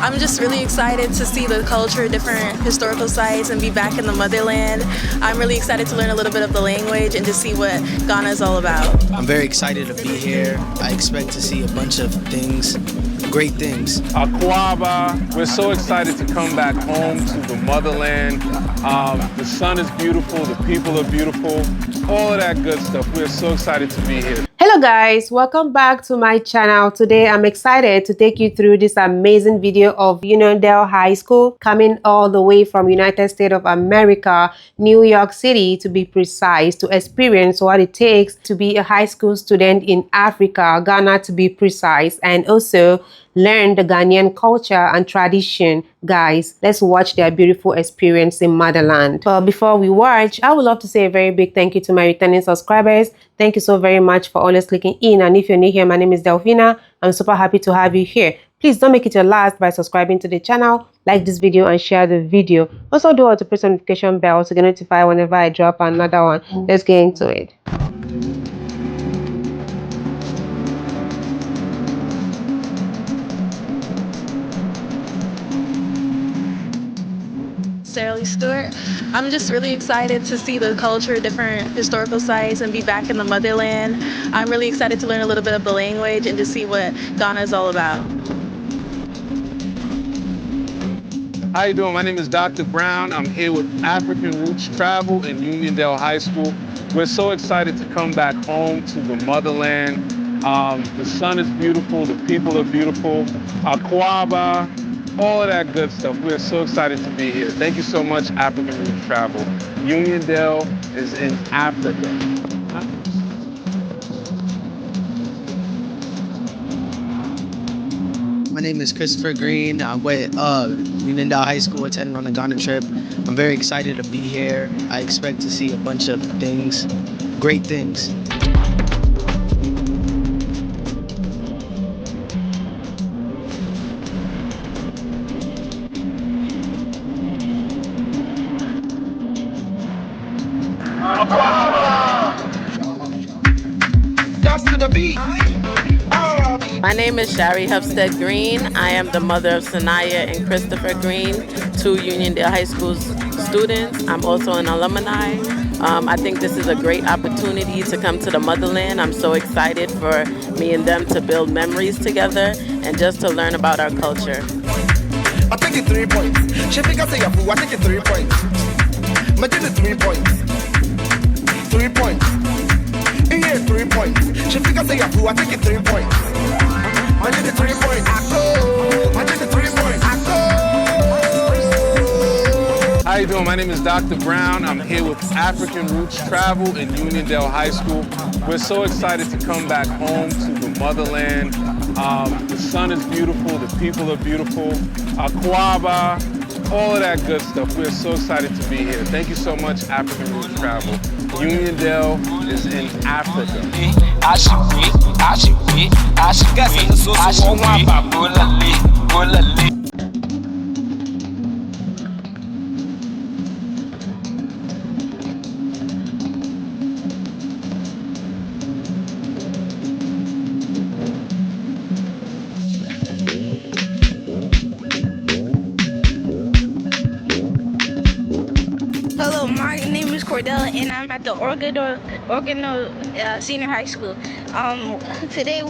I'm just really excited to see the culture, different historical sites, and be back in the motherland. I'm really excited to learn a little bit of the language and to see what Ghana is all about. I'm very excited to be here. I expect to see a bunch of things, great things. Aquaba, we're so excited to come back home to the motherland. The sun is beautiful, the people are beautiful, all of that good stuff. We're so excited to be here. Hello guys, welcome back to my channel. Today I'm excited to take you through this amazing video of Uniondale High School, coming all the way from United States of America, New York City to be precise, to experience what it takes to be a high school student in Africa, Ghana to be precise, and also learn the Ghanaian culture and tradition. Guys, let's watch their beautiful experience in motherland. But before we watch, I would love to say a very big thank you to my returning subscribers. Thank you so very much for always clicking in. And if you're new here, my name is Delphina. I'm super happy to have you here. Please don't make it your last by subscribing to the channel, like this video and share the video. Also do all to press the notification bell to get notified whenever I drop another one. Let's get into it. Stewart. I'm just really excited to see the culture, different historical sites, and be back in the motherland. I'm really excited to learn a little bit of the language and to see what Ghana is all about. How you doing? My name is Dr. Brown. I'm here with African Roots Travel in Uniondale High School. We're so excited to come back home to the motherland. The sun is beautiful, the people are beautiful. Aquaba, all of that good stuff. We're so excited to be here. Thank you so much, African Roots Travel. Uniondale is in Africa. My name is Christopher Green. I'm with Uniondale High School, attending on the Ghana trip. I'm very excited to be here. I expect to see a bunch of things, great things. My name is Shari Hufstead Green. I am the mother of Sanaya and Christopher Green, two Uniondale High School students. I'm also an alumni. I think this is a great opportunity to come to the motherland. I'm so excited for me and them to build memories together and just to learn about our culture. I take it 3 points. She think I say a fool, I take it 3 points. I take it 3 points. 3 points. Yeah, 3 points. She think I say a fool, I take it 3 points. I take it 3 points. I go. I take it 3 points. I go. How you doing? My name is Dr. Brown. I'm here with African Roots Travel in Uniondale High School. We're so excited to come back home to the motherland. The sun is beautiful, the people are beautiful. Aquaba, all of that good stuff. We're so excited to be here. Thank you so much, African Roots Travel. Uniondale is in Africa. Hello, my name is Cordell, and I'm at the Organo Senior High School. Today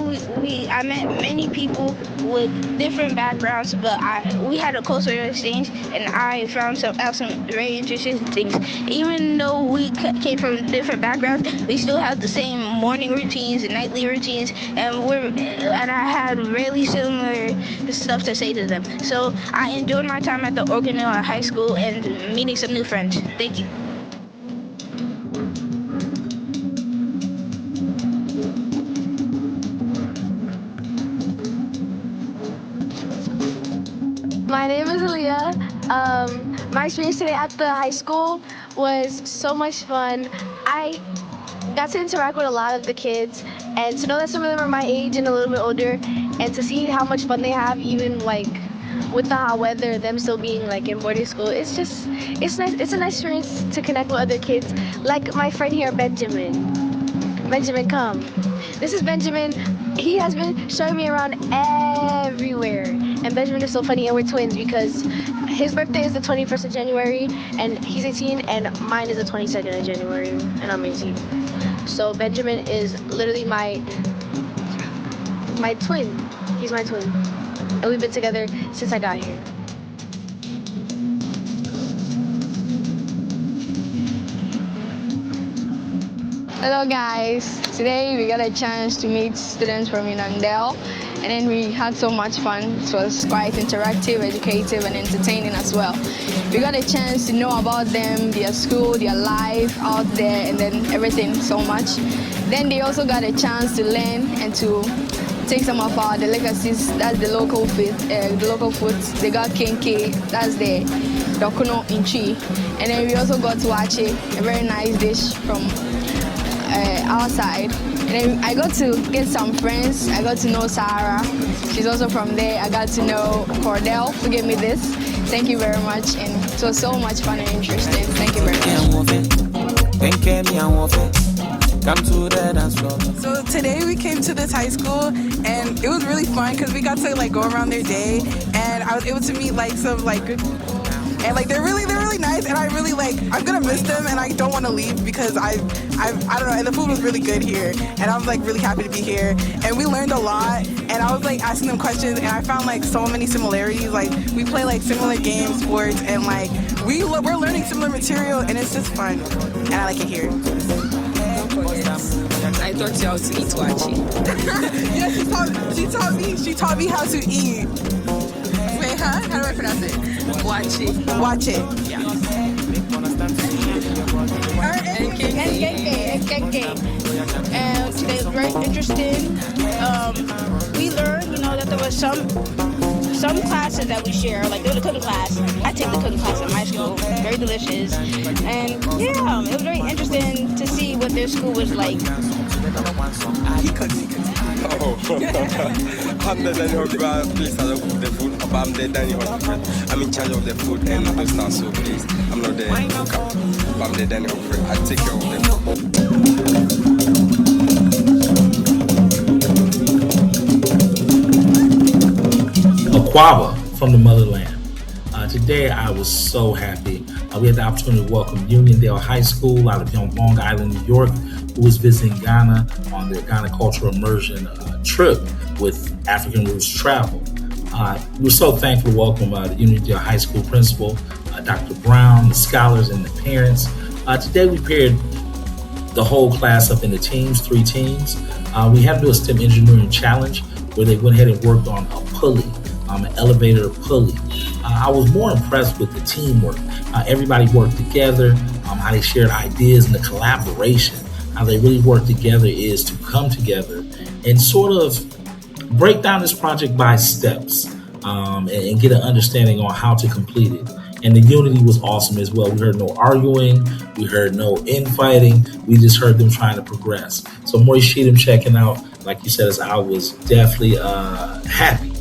I met many people with different backgrounds, but we had a cultural exchange, and I found out some very interesting things. Even though we came from different backgrounds, we still have the same morning routines and nightly routines, and I had really similar stuff to say to them. So I enjoyed my time at the Organo High School and meeting some new friends. Thank you. My name is Aaliyah. My experience today at the high school was so much fun. I got to interact with a lot of the kids, and to know that some of them are my age and a little bit older, and to see how much fun they have, even like with the hot weather, them still being like in boarding school. It's nice. It's a nice experience to connect with other kids, like my friend here, Benjamin. Benjamin, come. This is Benjamin. He has been showing me around everywhere. And Benjamin is so funny, and we're twins because his birthday is the 21st of January, and he's 18, and mine is the 22nd of January, and I'm 18. So Benjamin is literally my twin. He's my twin, and we've been together since I got here. Hello guys, today we got a chance to meet students from Unandale, and then we had so much fun. It was quite interactive, educative and entertaining as well. We got a chance to know about them, their school, their life out there, and then everything so much. Then they also got a chance to learn and to take some of our delicacies. That's the local foods. They got kenke, that's the dokuno inchi, and then we also got wache, a very nice dish from outside. And then I got to get some friends. I got to know Sarah. She's also from there. I got to know Cordell who gave me this. Thank you very much. And it was so much fun and interesting. Thank you very much. So today we came to this high school and it was really fun because we got to like go around their day, and I was able to meet like some like good people. And like they're really nice, and I really I'm gonna miss them, and I don't want to leave because I don't know, and the food was really good here, and I was like really happy to be here, and we learned a lot, and I was like asking them questions, and I found like so many similarities. Like we play like similar games, sports, and like we're learning similar material, and it's just fun, and I like it here. I taught you how to eat wachi. Yeah, she taught me how to eat. Wait, huh? How do I pronounce it? Wachi. Wachi. Yeah. And today was very interesting. We learned, that there was some classes that we share. Like there was a cooking class. I take the cooking class at my school. Very delicious. And yeah, it was very interesting to see what their school was like. Oh, I'm the dining hall place. I don't cook the food, but I'm the dining hall friend. I'm in charge of the food and the stuff, so please, I'm not the cooker, but I'm the dining hall friend. I take care of the Aquaba from the motherland. Today I was so happy. We had the opportunity to welcome Uniondale High School out of Long Island, New York, who was visiting Ghana on their Ghana Cultural Immersion trip with African Roots Travel. We're so thankful to welcome the Uniondale High School principal, Dr. Brown, the scholars, and the parents. Today we paired the whole class up into teams, 3 teams. We had to do a STEM engineering challenge where they went ahead and worked on a pulley, an elevator pulley. I was more impressed with the teamwork. Everybody worked together, how they shared ideas, and the collaboration. How they really work together is to come together and sort of break down this project by steps and get an understanding on how to complete it. And the unity was awesome as well. We heard no arguing. We heard no infighting. We just heard them trying to progress. So Moishidam checking out, like you said, as I was definitely happy.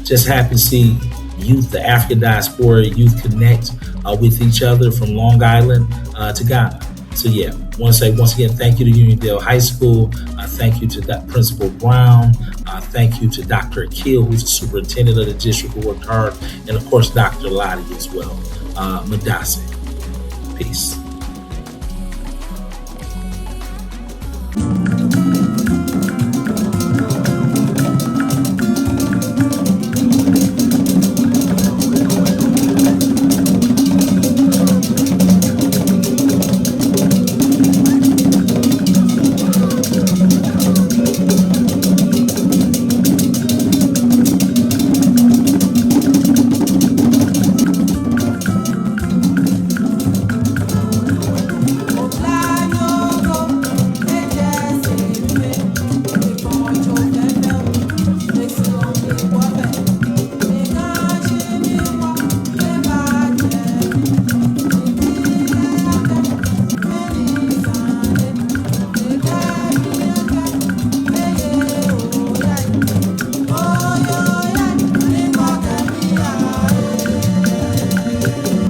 Just happy to see youth, the African diaspora, youth connect with each other from Long Island to Ghana. So yeah, I want to say once again, thank you to Uniondale High School. Thank you to that Principal Brown. Thank you to Dr. Akil, who's the superintendent of the district, who worked hard. And of course, Dr. Lottie as well. Madase. Peace.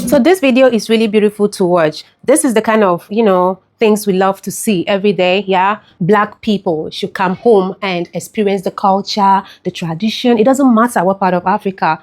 So this video is really beautiful to watch. This is the kind of, things we love to see every day. Yeah, Black people should come home and experience the culture, the tradition. It doesn't matter what part of Africa,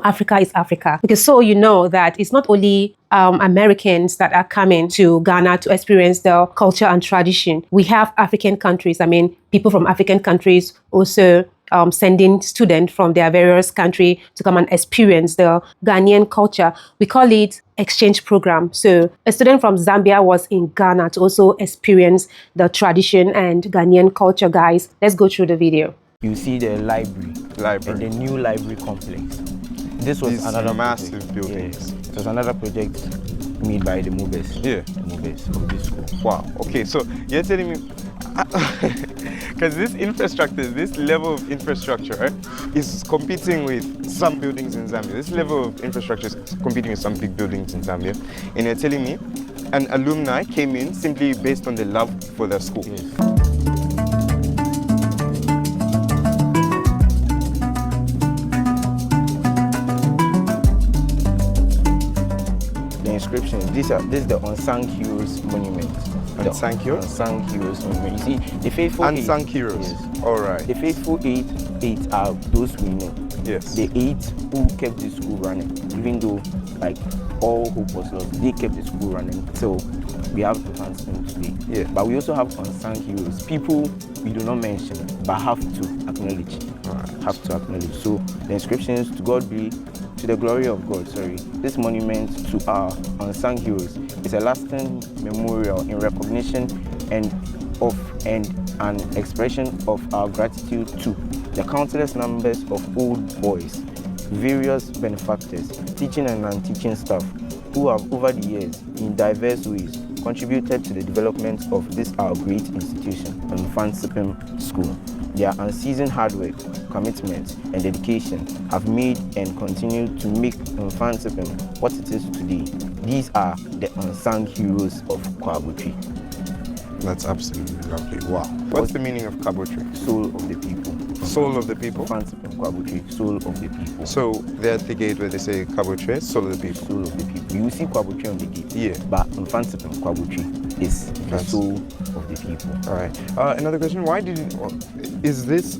Africa is Africa. Because so you know that it's not only Americans that are coming to Ghana to experience the culture and tradition. We have African countries. I mean, people from African countries also sending students from their various country to come and experience the Ghanaian culture. We call it exchange program. So a student from Zambia was in Ghana to also experience the tradition and Ghanaian culture. Guys, let's go through the video. You see the library and the new library complex. This was another massive building. Yes. It was another project made by the movers. Yeah. The movers of this school. Wow. Okay, so you're telling me, because this level of infrastructure is competing with some buildings in Zambia. This level of infrastructure is competing with some big buildings in Zambia. And you're telling me an alumni came in simply based on the love for their school. Yes. Inscriptions. This is the unsung heroes monument. Unsung heroes? Unsung heroes monument. You see, the faithful unsung heroes. Yes. All right. The faithful eight are those we know. Yes. The 8 who kept the school running, even though like all hope was lost, they kept the school running. So we have advancement today. Yeah. But we also have unsung heroes, people we do not mention but have to acknowledge. Right. Have to acknowledge. So the inscriptions, to God be, to the glory of God, this monument to our unsung heroes is a lasting memorial in recognition and an expression of our gratitude to the countless numbers of old boys, various benefactors, teaching and non-teaching staff who have over the years in diverse ways contributed to the development of this our great institution, Mfantsipim School. Their unceasing hard work, commitment, and dedication have made and continue to make Mfantsipim what it is today. These are the unsung heroes of Kwabotri. That's absolutely lovely. Wow. What's the meaning of Kwabotri? Soul of the people. Soul of the people? Mfantsipim Kwabotri, soul of the people. So they're at the gate where they say Kwabotri, soul of the people. Soul of the people. You see Kwabotri on the gate. Yeah. But Mfantsipim Kwabotri is the soul of the people. All right. Another question. Is this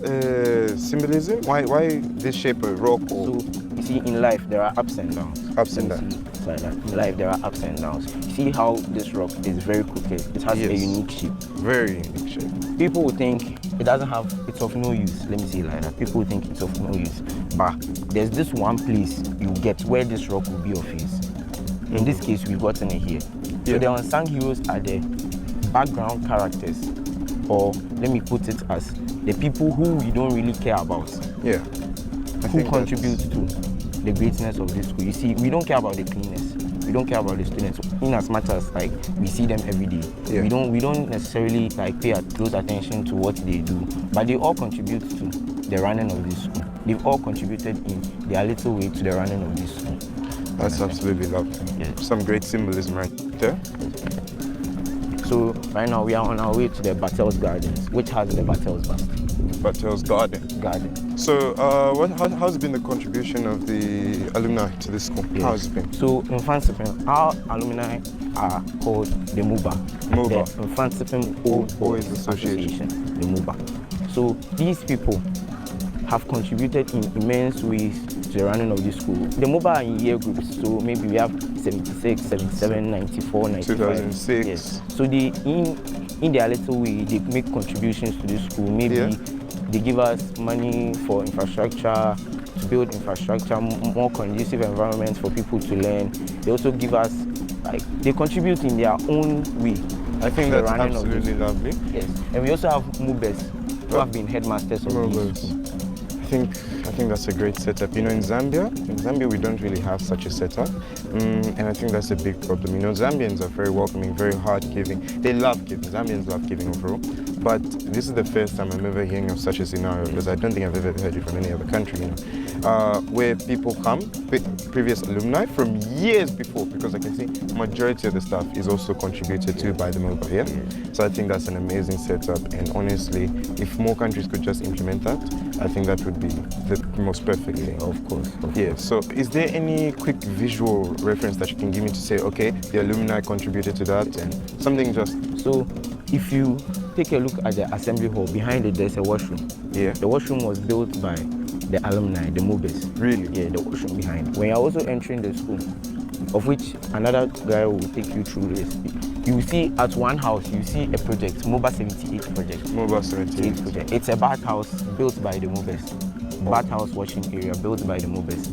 symbolism? Why this shape a rock? Or? So you see, in life there are ups and downs. Ups and downs. Like that. In life there are ups and downs. You see how this rock is very crooked. It has a unique shape. Very unique shape. People will think it's of no use. Let me say it like that. People will think it's of no use. But there's this one place you get where this rock will be of use. In this case, we've gotten it here. So the unsung heroes are the background characters, or let me put it as the people who we don't really care about. Yeah. Who contribute to the greatness of this school. You see, we don't care about the cleaners. We don't care about the students in as much as like we see them every day. Yeah. We don't necessarily like pay close attention to what they do, but they all contribute to the running of this school. They've all contributed in their little way to the running of this school. That's absolutely lovely. Yes. Some great symbolism right there. So right now we are on our way to the Battels Gardens, which has the Battels bust. Battels Garden. So how's been the contribution of the alumni to this school? Yes. How has it been? So in Mfantsipim, our alumni are called the MUBA. The Mfantsipim Old Boys Association, the MUBA. So these people have contributed in immense ways to the running of this school. The MUBA are in year groups, so maybe we have 76, 77, 94, 95. 2006. Yes. So they, in their little way, they make contributions to this school. Maybe they give us money for infrastructure, to build infrastructure, more conducive environments for people to learn. They also give us, they contribute in their own way. I think that's absolutely lovely. Yes. And we also have movers who have been headmasters of these schools. I think that's a great setup. You know, in Zambia we don't really have such a setup, and I think that's a big problem. You know, Zambians are very welcoming, very hard-giving. They love giving. Zambians love giving overall. But this is the first time I'm ever hearing of such a scenario, because I don't think I've ever heard it from any other country. You know, where people come, previous alumni from years before, because I can see majority of the staff is also contributed to by the mobile. Yeah. So I think that's an amazing setup, and honestly, if more countries could just implement that, I think that would be the most perfect thing. Of course. Yeah. So is there any quick visual reference that you can give me to say, okay, the alumni contributed to that, and something just So if you take a look at the assembly hall, behind it there's a washroom. Yeah. The washroom was built by the alumni, the movers. Really? Yeah, the washroom behind. When you're also entering the school, of which another guy will take you through this, you will see at one house, you see a project, Mobile 78 project. Mobile 78 project. It's a bathhouse built by the movers. Bathhouse washing area built by the movers.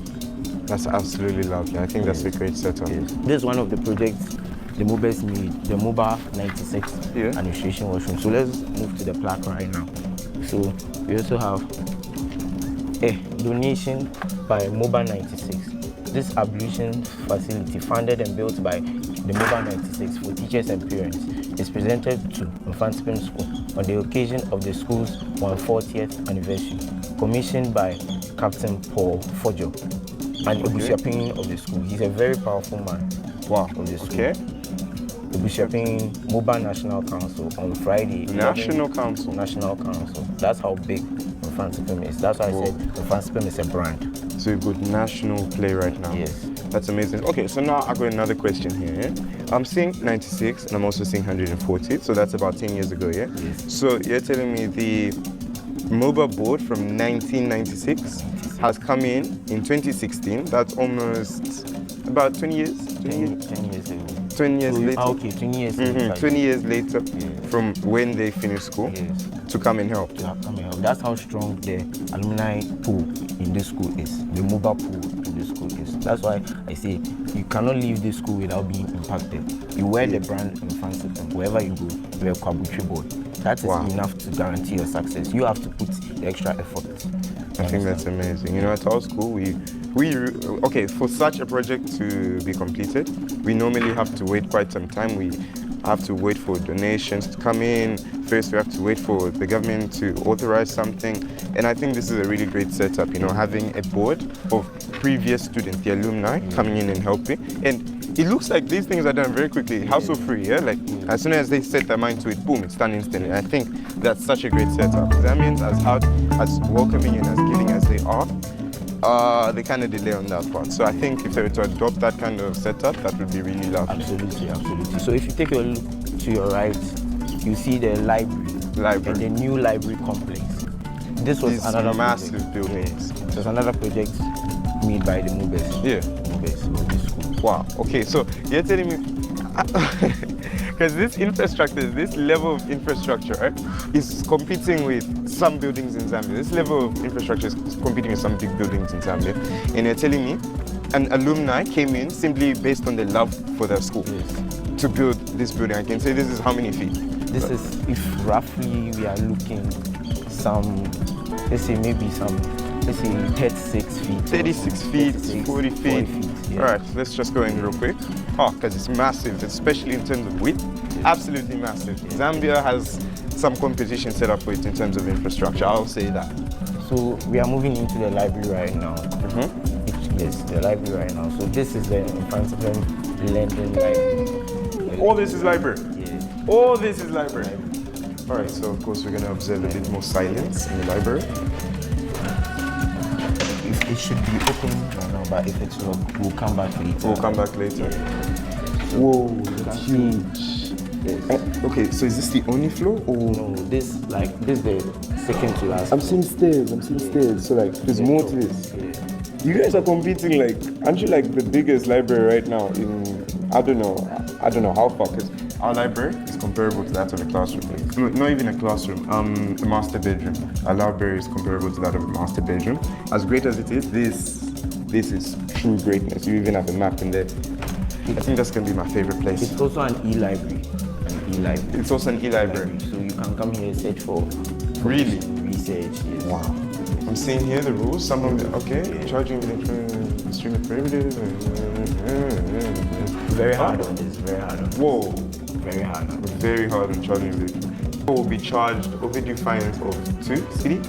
That's absolutely lovely. I think that's a great setup. Yes. This is one of the projects the movers made, the Mobile 96 administration washroom. So let's move to the plaque right now. So we also have a donation by Mobile 96. This ablution facility, funded and built by the Mobile 96 for teachers and parents, is presented to Mfantsipim School on the occasion of the school's 140th anniversary, commissioned by Captain Paul Fojo, and Ebusiapin of the school. He's a very powerful man. Wow. Of the school. Ebusiapin Mobile National Council on Friday. National Council. National Council. That's how big Mfantsipim is. That's why I said Mfantsipim is a brand. So you've got national play right now. Yes. That's amazing. Okay, so now I've got another question here. I'm seeing 96 and I'm also seeing 140. So that's about 10 years ago, yeah? Yes. So you're telling me the mobile board from 1996 has come in 2016. That's almost about 20 years? 10 years ago. 20 years later. Okay, 20 years later. 20 years later from when they finished school to come and help. That's how strong the alumni pool in this school is. The mobile pool in this school is. That's why I say you cannot leave this school without being impacted. You wear the brand in Mfantsipim. Wherever you go, you wear Kwabutri board. That is enough to guarantee your success. You have to put the extra effort. I think that's amazing. You know, at our school, we for such a project to be completed, we normally have to wait quite some time. We have to wait for donations to come in. First, we have to wait for the government to authorize something. And I think this is a really great setup, you know, having a board of previous students, the alumni, coming in and helping. And it looks like these things are done very quickly, hassle free, yeah? Like, as soon as they set their mind to it, boom, it's done instantly. I think that's such a great setup. Zambians, as hard, as welcoming and as giving as they are, they kind of delay on that part. So I think if they were to adopt that kind of setup, that would be really lovely. Absolutely, absolutely. So if you take a look to your right, you see the library. And the new library complex. This was another massive buildings. It was another project made by the movers. Yeah. Movers of this school. Wow. Okay, so you're telling me, because this infrastructure, this level of infrastructure is competing with some buildings in Zambia. This level of infrastructure is competing with some big buildings in Zambia. And you're telling me an alumni came in simply based on the love for their school to build this building. I can say this is how many feet? This is, if roughly we are looking some, let's say 36 feet. 36 feet, 40 feet. Yeah. All right, let's just go in real quick. Oh, because it's massive, especially in terms of width. Absolutely massive. Zambia has some competition set up for it in terms of infrastructure, I'll say that. So we are moving into the library right now. Yes, the library right now. So this is the Mfantsipim Lending Library. All this is library? Yeah. All this is library. All right, so of course we're going to observe a bit more silence in the library. It should be open right now, but if it's locked, we'll come back later. We'll come back later. Whoa, that's huge. Yes. Okay, so is this the only floor or? No, this is the second to last. I'm seeing stairs, So like, there's more to this. Yeah. You guys are competing like, aren't you like the biggest library right now in, I don't know how far, because our library is comparable to that of a classroom. No, not even a classroom, a master bedroom. Our library is comparable to that of a master bedroom. As great as it is, this is true greatness. You even have a map in there. I think that's going to be my favorite place. It's also an e-library. It's also an e-library. So you can come here and search for really research. Yes. Wow. I'm seeing here the rules. Some of the charging extremely prohibitive. Very hard on this. Very hard on. Whoa. Very hard on. Very hard on charging it. Will be charged overdue fines of 2 cedi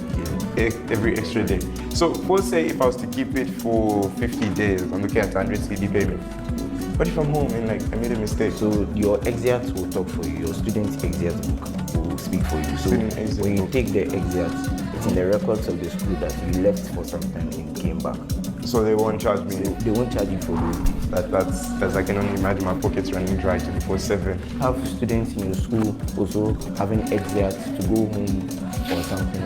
every extra day. So, for say if I was to keep it for 50 days, I'm looking at 100 cedi payment. What if I'm home and like I made a mistake? So your excerpts will talk for you. Your student's excerpt book will speak for you. So when you take the excerpt, it's in the records of the school that you left for some time and came back. So they won't charge me. So they won't charge you for doing this. That's I can only imagine my pockets running dry 24/7. Have students in your school also having exit to go home or something,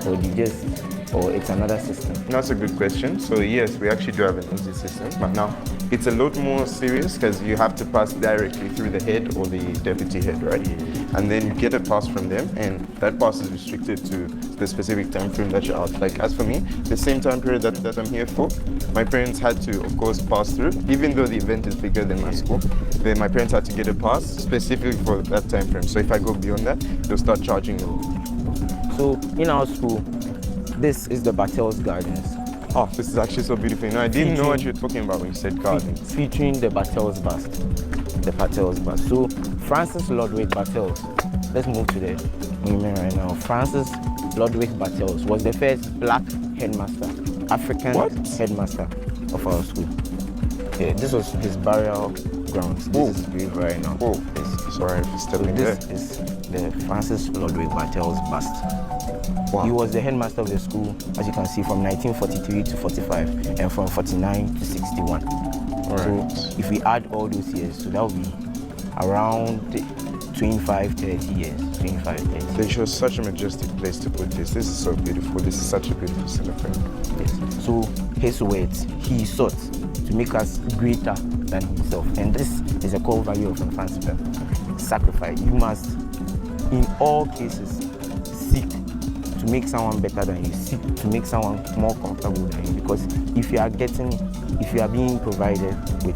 or it's another system? That's a good question. So yes, we actually do have an exit system, but now it's a lot more serious because you have to pass directly through the head or the deputy head, right? And then you get a pass from them, and that pass is restricted to the specific time frame that you're out. Like as for me, the same time period that I'm here for, my parents had to, of course, pass through. Even though the event is bigger than my school, then my parents had to get a pass specifically for that time frame. So if I go beyond that, they'll start charging me. So in our school, this is the Bartels Gardens. Oh, this is actually so beautiful. You know, I didn't know what you were talking about when you said gardens. Featuring the Bartels bust. The Bartels bust. So Francis Ludwig Bartels. Let's move to the monument right now. Francis Ludwig Bartels was the first black headmaster, African headmaster of our school. Yeah, this was his burial grounds. This is grave right now. Oh, yes. Sorry for stepping there. This is the Francis Ludwig Bartels bust. Wow. He was the headmaster of the school, as you can see, from 1943 to 45 and from 49 to 61. Right. So if we add all those years, so that would be around 25, 30 years. 25, 30. They chose such a majestic place to put this. This is so beautiful. This is such a beautiful celebration. Yes. So his words, he sought to make us greater than himself. And this is a core value of infancy. Sacrifice. You must, in all cases, seek to make someone better than you, seek to make someone more comfortable than you. Because if you are being provided with,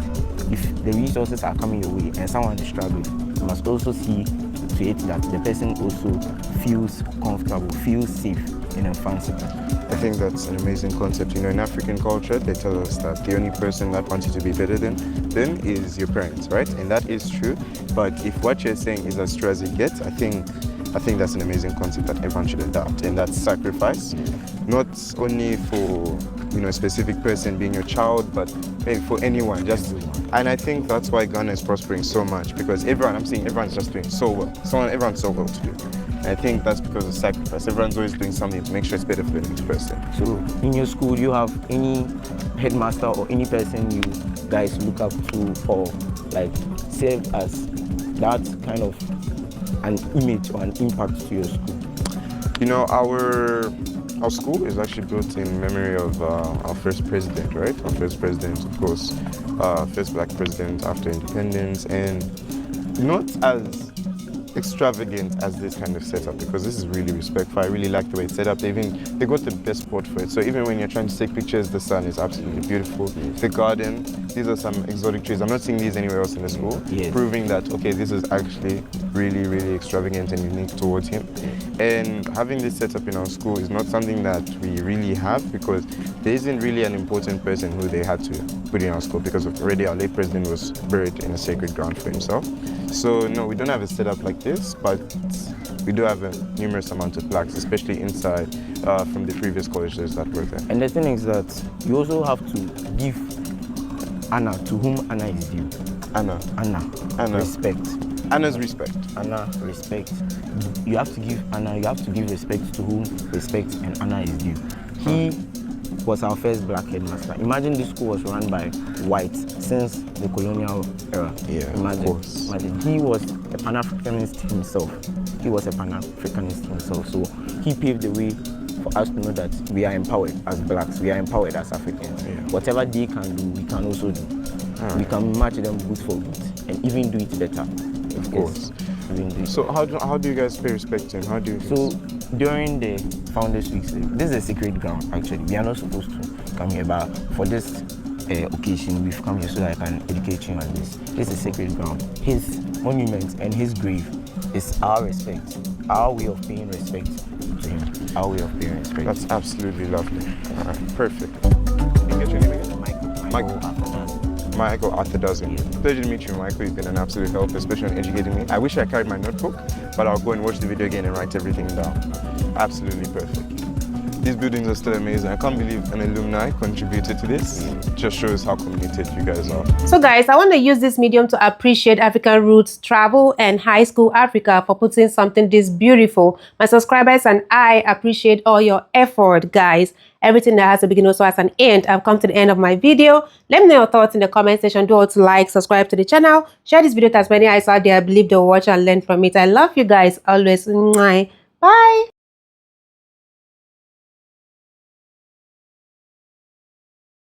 if the resources are coming your way and someone is struggling, you must also see to it that the person also feels comfortable, feels safe in infancy. I think that's an amazing concept. You know, in African culture, they tell us that the only person that wants you to be better than them is your parents, right? And that is true. But if what you're saying is as true as it gets, I think that's an amazing concept that everyone should adopt, and that's sacrifice, not only for a specific person being your child, but maybe for anyone. And I think that's why Ghana is prospering so much, because everyone's just doing so well. Everyone's so well to do. And I think that's because of sacrifice. Everyone's always doing something to make sure it's better for the next person. So in your school, do you have any headmaster or any person you guys look up to, or like serve as that kind of an image or an impact to your school? You know, our school is actually built in memory of our first president, right? Our first president, of course, first black president after independence, and not as extravagant as this kind of setup, because this is really respectful. I really like the way it's set up. They got the best spot for it. So even when you're trying to take pictures, the sun is absolutely beautiful. The garden, these are some exotic trees. I'm not seeing these anywhere else in the school, proving that, okay, this is actually really, really extravagant and unique towards him. And having this set up in our school is not something that we really have, because there isn't really an important person who they had to put in our school, because already our late president was buried in a sacred ground for himself. So no, we don't have a setup like this, but we do have a numerous amount of plaques, especially inside from the previous colleges that were there. And the thing is that you also have to give honor to whom honor is due. Honor. Respect. Honors respect. Honor, respect. You have to give honor, you have to give respect to whom respect and honor is due. He was our first black headmaster. Imagine this school was run by whites since the colonial era. Yeah, Imagine. He was a Pan-Africanist himself. So he paved the way for us to know that we are empowered as blacks, we are empowered as Africans. Yeah. Whatever they can do, we can also do. We can match them good for good and even do it better. Of course. So how do you guys pay respect to him? How do you So during the Founders Week, this is a sacred ground actually. We are not supposed to come here, but for this occasion, we've come here so that I can educate you on this. This is a sacred ground. His monument and his grave is our respect, our way of paying respect to him, our way of paying respect. That's absolutely lovely. All right, perfect. Can you get your name again? Michael Arthur Dozen. Pleasure to meet you, Michael. You've been an absolute help, especially on educating me. I wish I carried my notebook, but I'll go and watch the video again and write everything down. Absolutely perfect. these buildings are still amazing. I can't believe an alumni contributed to this. It just shows how committed you guys are. So guys, I want to use this medium to appreciate African Roots Travel and High School Africa for putting something this beautiful. My subscribers and I appreciate all your effort, guys. Everything that has a beginning also has an end. I've come to the end of my video. Let me know your thoughts in the comment section. Do also like, subscribe to the channel, share this video to as many eyes out there. I believe they'll watch and learn from it. I love you guys always. Bye.